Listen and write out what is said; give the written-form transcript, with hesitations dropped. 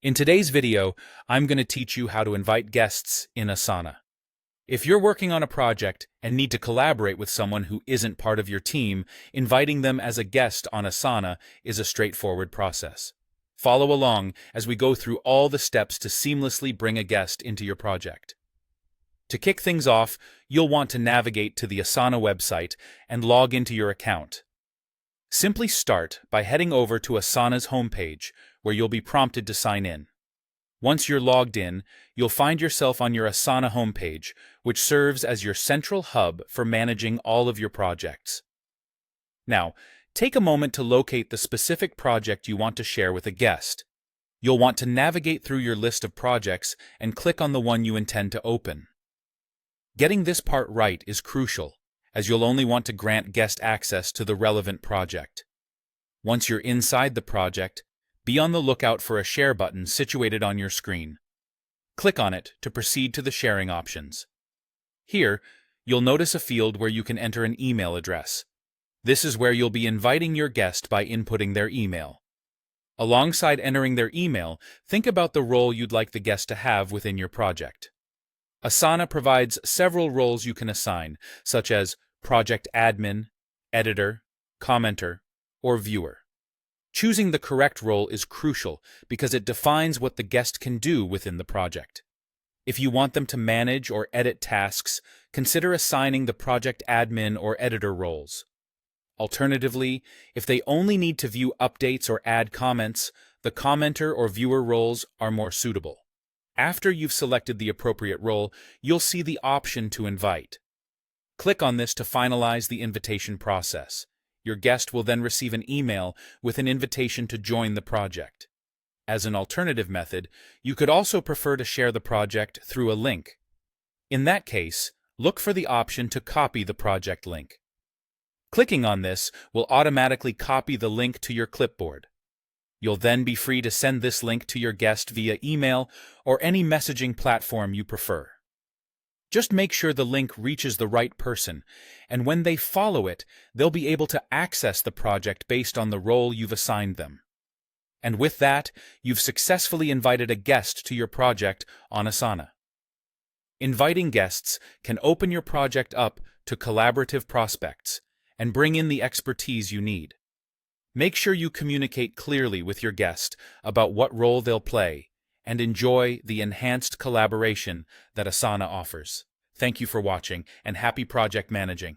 In today's video, I'm going to teach you how to invite guests in Asana. If you're working on a project and need to collaborate with someone who isn't part of your team, inviting them as a guest on Asana is a straightforward process. Follow along as we go through all the steps to seamlessly bring a guest into your project. To kick things off, you'll want to navigate to the Asana website and log into your account. Simply start by heading over to Asana's homepage, where you'll be prompted to sign in. Once you're logged in, you'll find yourself on your Asana homepage, which serves as your central hub for managing all of your projects. Now, take a moment to locate the specific project you want to share with a guest. You'll want to navigate through your list of projects and click on the one you intend to open. Getting this part right is crucial, as you'll only want to grant guest access to the relevant project. Once you're inside the project, be on the lookout for a share button situated on your screen. Click on it to proceed to the sharing options. Here, you'll notice a field where you can enter an email address. This is where you'll be inviting your guest by inputting their email. Alongside entering their email, think about the role you'd like the guest to have within your project. Asana provides several roles you can assign, such as project admin, editor, commenter, or viewer. Choosing the correct role is crucial because it defines what the guest can do within the project. If you want them to manage or edit tasks, consider assigning the project admin or editor roles. Alternatively, if they only need to view updates or add comments, the commenter or viewer roles are more suitable. After you've selected the appropriate role, you'll see the option to invite. Click on this to finalize the invitation process. Your guest will then receive an email with an invitation to join the project. As an alternative method, you could also prefer to share the project through a link. In that case, look for the option to copy the project link. Clicking on this will automatically copy the link to your clipboard. You'll then be free to send this link to your guest via email or any messaging platform you prefer. Just make sure the link reaches the right person, and when they follow it, they'll be able to access the project based on the role you've assigned them. And with that, you've successfully invited a guest to your project on Asana. Inviting guests can open your project up to collaborative prospects and bring in the expertise you need. Make sure you communicate clearly with your guest about what role they'll play, and enjoy the enhanced collaboration that Asana offers. Thank you for watching, and happy project managing.